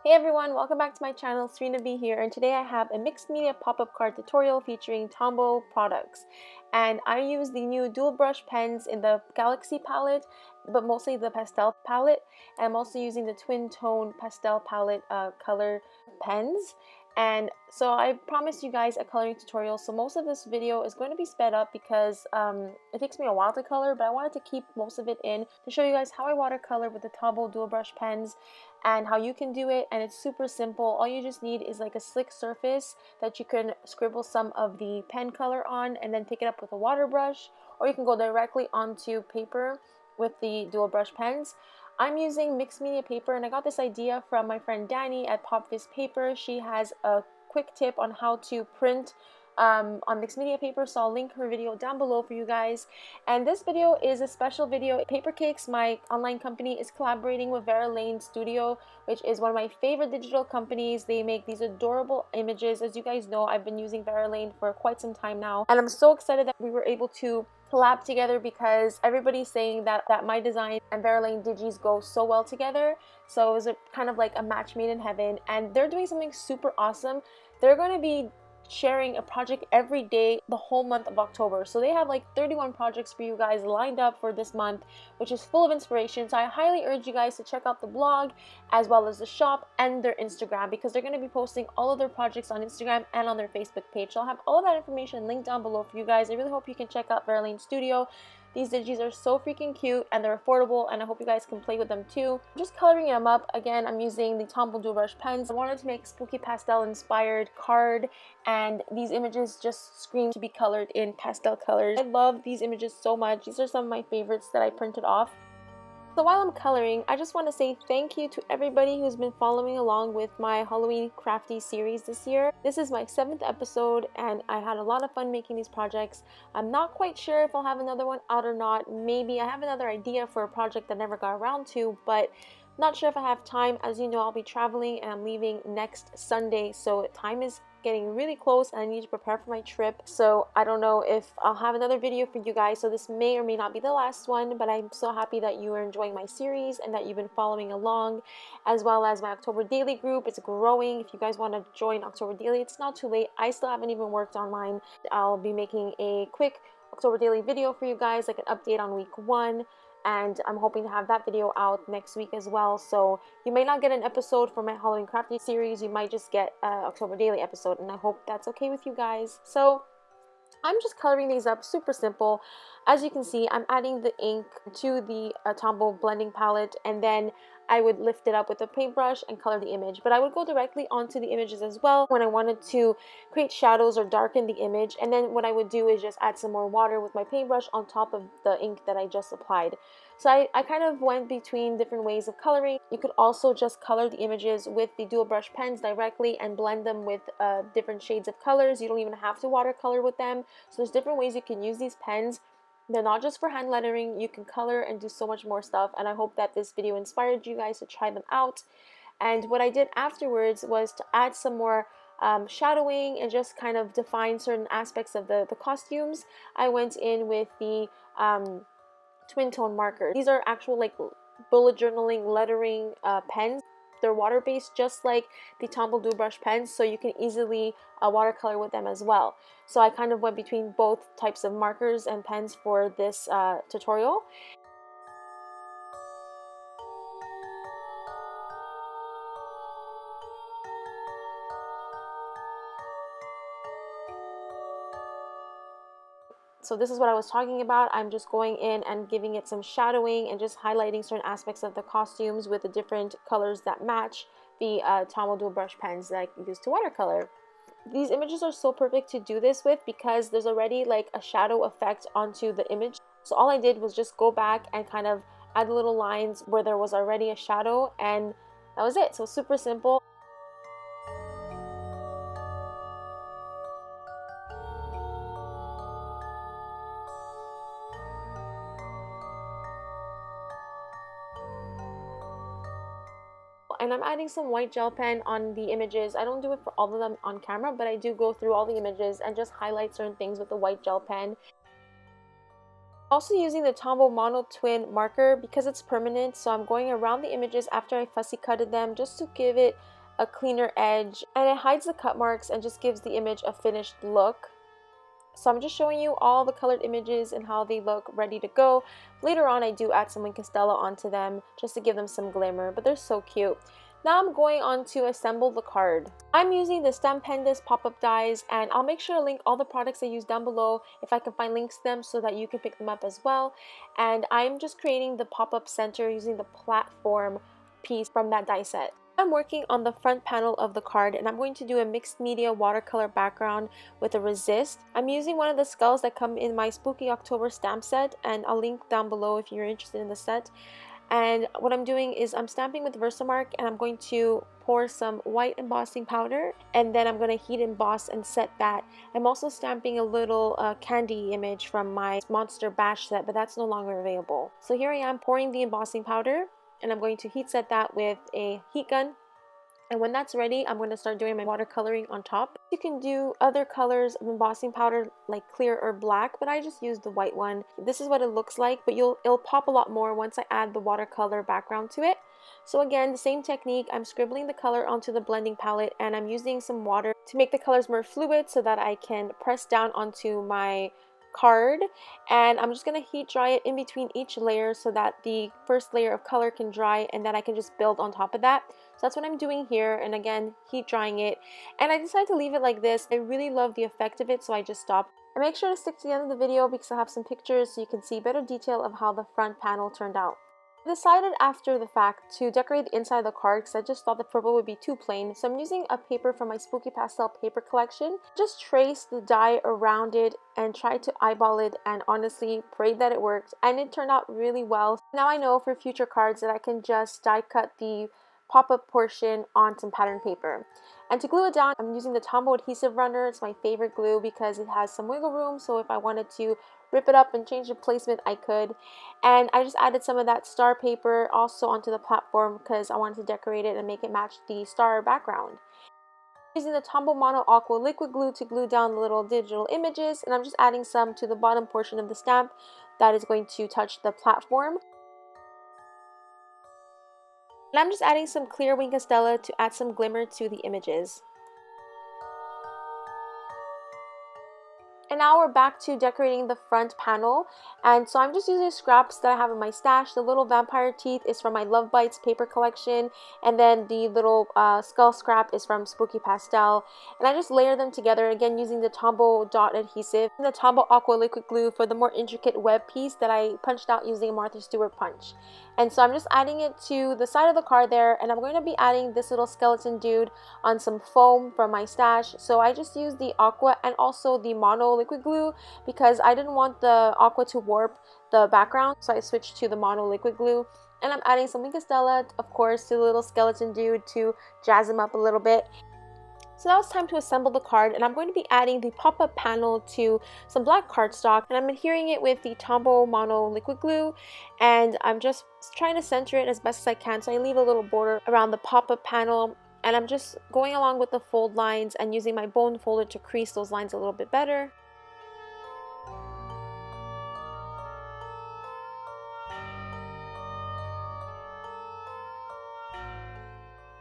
Hey everyone, welcome back to my channel. Serena B here, and today I have a mixed media pop-up card tutorial featuring Tombow products. And I use the new dual brush pens in the Galaxy palette, but mostly the Pastel palette. And I'm also using the TwinTone Pastel palette color pens. And so I promised you guys a coloring tutorial, so most of this video is going to be sped up because it takes me a while to color, but I wanted to keep most of it in to show you guys how I watercolor with the Tombow dual brush pens and how you can do it. And it's super simple. All you just need is like a slick surface that you can scribble some of the pen color on and then pick it up with a water brush, or you can go directly onto paper with the dual brush pens. I'm using mixed media paper, and I got this idea from my friend Danny at PopVis Paper. She has a quick tip on how to print on mixed media paper, so I'll link her video down below for you guys. And this video is a special video. PAPERCAKES, my online company, is collaborating with VERA Studio, which is one of my favorite digital companies. They make these adorable images. As you guys know, I've been using VERA for quite some time now, and I'm so excited that we were able to collab together because everybody's saying that my design and VERA digis go so well together. So it was kind of like a match made in heaven, and they're doing something super awesome. They're going to be sharing a project every day the whole month of October. So they have like 31 projects for you guys lined up for this month, which is full of inspiration. So I highly urge you guys to check out the blog as well as the shop and their Instagram, because they're going to be posting all of their projects on Instagram and on their Facebook page. So I'll have all of that information linked down below for you guys. I really hope you can check out VERA Studio. These digis are so freaking cute and they're affordable, and I hope you guys can play with them too. I'm just coloring them up. Again, I'm using the Tombow dual brush pens. I wanted to make spooky pastel inspired card, and these images just scream to be colored in pastel colors. I love these images so much. These are some of my favorites that I printed off. So while I'm coloring, I just want to say thank you to everybody who's been following along with my Halloween crafty series this year. This is my 7th episode, and I had a lot of fun making these projects. I'm not quite sure if I'll have another one out or not. Maybe I have another idea for a project that I never got around to, but not sure if I have time. As you know, I'll be traveling and I'm leaving next Sunday, so time is getting really close and I need to prepare for my trip. So I don't know if I'll have another video for you guys, so this may or may not be the last one, but I'm so happy that you are enjoying my series and that you've been following along, as well as my October Daily group. It's growing. If you guys want to join October Daily, it's not too late. I still haven't even worked on mine. I'll be making a quick October Daily video for you guys, like an update on week 1. And I'm hoping to have that video out next week as well. So you may not get an episode for my Halloween crafty series. You might just get an October Daily episode, and I hope that's okay with you guys. So I'm just coloring these up, super simple. As you can see, I'm adding the ink to the Tombow blending palette, and then I would lift it up with a paintbrush and color the image. But I would go directly onto the images as well when I wanted to create shadows or darken the image. And then what I would do is just add some more water with my paintbrush on top of the ink that I just applied. So I kind of went between different ways of coloring. You could also just color the images with the dual brush pens directly and blend them with different shades of colors. You don't even have to watercolor with them. So there's different ways you can use these pens. They're not just for hand lettering. You can color and do so much more stuff, and I hope that this video inspired you guys to try them out. And what I did afterwards was to add some more shadowing and just kind of define certain aspects of the costumes. I went in with the TwinTone markers. These are actual like bullet journaling lettering pens. They're water-based, just like the Tombow dual brush pens, so you can easily watercolor with them as well. So I kind of went between both types of markers and pens for this tutorial. So this is what I was talking about. I'm just going in and giving it some shadowing and just highlighting certain aspects of the costumes with the different colors that match the Tombow dual brush pens that I use to watercolor. These images are so perfect to do this with because there's already like a shadow effect onto the image. So all I did was just go back and kind of add little lines where there was already a shadow, and that was it. So super simple. And I'm adding some white gel pen on the images. I don't do it for all of them on camera, but I do go through all the images and just highlight certain things with the white gel pen. Also using the Tombow Mono Twin marker because it's permanent, so I'm going around the images after I fussy cutted them just to give it a cleaner edge, and it hides the cut marks and just gives the image a finished look. So I'm just showing you all the colored images and how they look ready to go. Later on I do add some Wink Stella onto them just to give them some glimmer, but they're so cute. Now I'm going on to assemble the card. I'm using the Stampendous Pop Up Dies, and I'll make sure to link all the products I use down below if I can find links to them so that you can pick them up as well. And I'm just creating the pop-up center using the platform piece from that die set. I'm working on the front panel of the card, and I'm going to do a mixed media watercolor background with a resist. I'm using one of the skulls that come in my Spooky October stamp set, and I'll link down below if you're interested in the set. And what I'm doing is I'm stamping with Versamark, and I'm going to pour some white embossing powder, and then I'm going to heat emboss and set that. I'm also stamping a little candy image from my Monster Bash set, but that's no longer available. So here I am pouring the embossing powder, and I'm going to heat set that with a heat gun. And when that's ready, I'm going to start doing my watercoloring on top. You can do other colors of embossing powder like clear or black, but I just used the white one. This is what it looks like, but it'll pop a lot more once I add the watercolor background to it. So again, the same technique, I'm scribbling the color onto the blending palette, and I'm using some water to make the colors more fluid so that I can press down onto my card, and I'm just going to heat dry it in between each layer so that the first layer of color can dry, and then I can just build on top of that. So that's what I'm doing here, and again, heat drying it. And I decided to leave it like this. I really love the effect of it, so I just stopped. And make sure to stick to the end of the video because I have some pictures so you can see better detail of how the front panel turned out. I decided after the fact to decorate the inside of the card because I just thought the purple would be too plain. So I'm using a paper from my Spooky Pastel paper collection. Just trace the die around it and try to eyeball it, and honestly prayed that it worked, and it turned out really well. Now I know for future cards that I can just die cut the pop-up portion on some pattern paper. And to glue it down, I'm using the Tombow Adhesive Runner. It's my favorite glue because it has some wiggle room, so if I wanted to rip it up and change the placement, I could. And I just added some of that star paper also onto the platform because I wanted to decorate it and make it match the star background. Using the Tombow Mono Aqua liquid glue to glue down the little digital images, and I'm just adding some to the bottom portion of the stamp that is going to touch the platform. And I'm just adding some clear Wink Stella to add some glimmer to the images. And now we're back to decorating the front panel, and so I'm just using scraps that I have in my stash. The little vampire teeth is from my Love Bites paper collection, and then the little skull scrap is from Spooky Pastel. And I just layer them together, again using the Tombow Dot Adhesive and the Tombow Aqua liquid glue for the more intricate web piece that I punched out using a Martha Stewart punch. And so I'm just adding it to the side of the card there, and I'm going to be adding this little skeleton dude on some foam from my stash. So I just used the Aqua and also the Mono liquid glue because I didn't want the Aqua to warp the background, so I switched to the Mono liquid glue. And I'm adding some Wink Stella, of course, to the little skeleton dude to jazz him up a little bit. So now it's time to assemble the card, and I'm going to be adding the pop-up panel to some black cardstock, and I'm adhering it with the Tombow Mono liquid glue, and I'm just trying to center it as best as I can, so I leave a little border around the pop-up panel, and I'm just going along with the fold lines and using my bone folder to crease those lines a little bit better.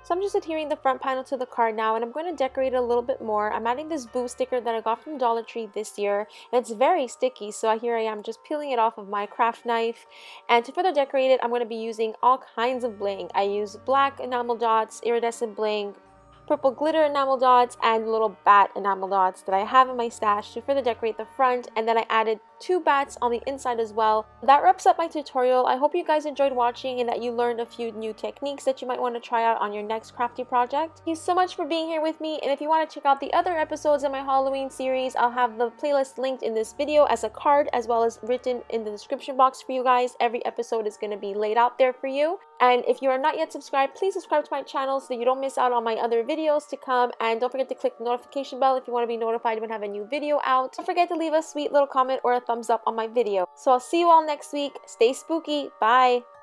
So I'm just adhering the front panel to the card now, and I'm going to decorate it a little bit more. I'm adding this boo sticker that I got from Dollar Tree this year, and it's very sticky, so here I am just peeling it off of my craft knife. And to further decorate it, I'm going to be using all kinds of bling. I use black enamel dots, iridescent bling, purple glitter enamel dots, and little bat enamel dots that I have in my stash to further decorate the front, and then I added 2 bats on the inside as well. That wraps up my tutorial. I hope you guys enjoyed watching and that you learned a few new techniques that you might want to try out on your next crafty project. Thank you so much for being here with me, and if you want to check out the other episodes of my Halloween series, I'll have the playlist linked in this video as a card as well as written in the description box for you guys. Every episode is going to be laid out there for you. And if you are not yet subscribed, please subscribe to my channel so that you don't miss out on my other videos to come, and don't forget to click the notification bell if you want to be notified when I have a new video out. Don't forget to leave a sweet little comment or a thumbs up on my video. So I'll see you all next week. Stay spooky. Bye!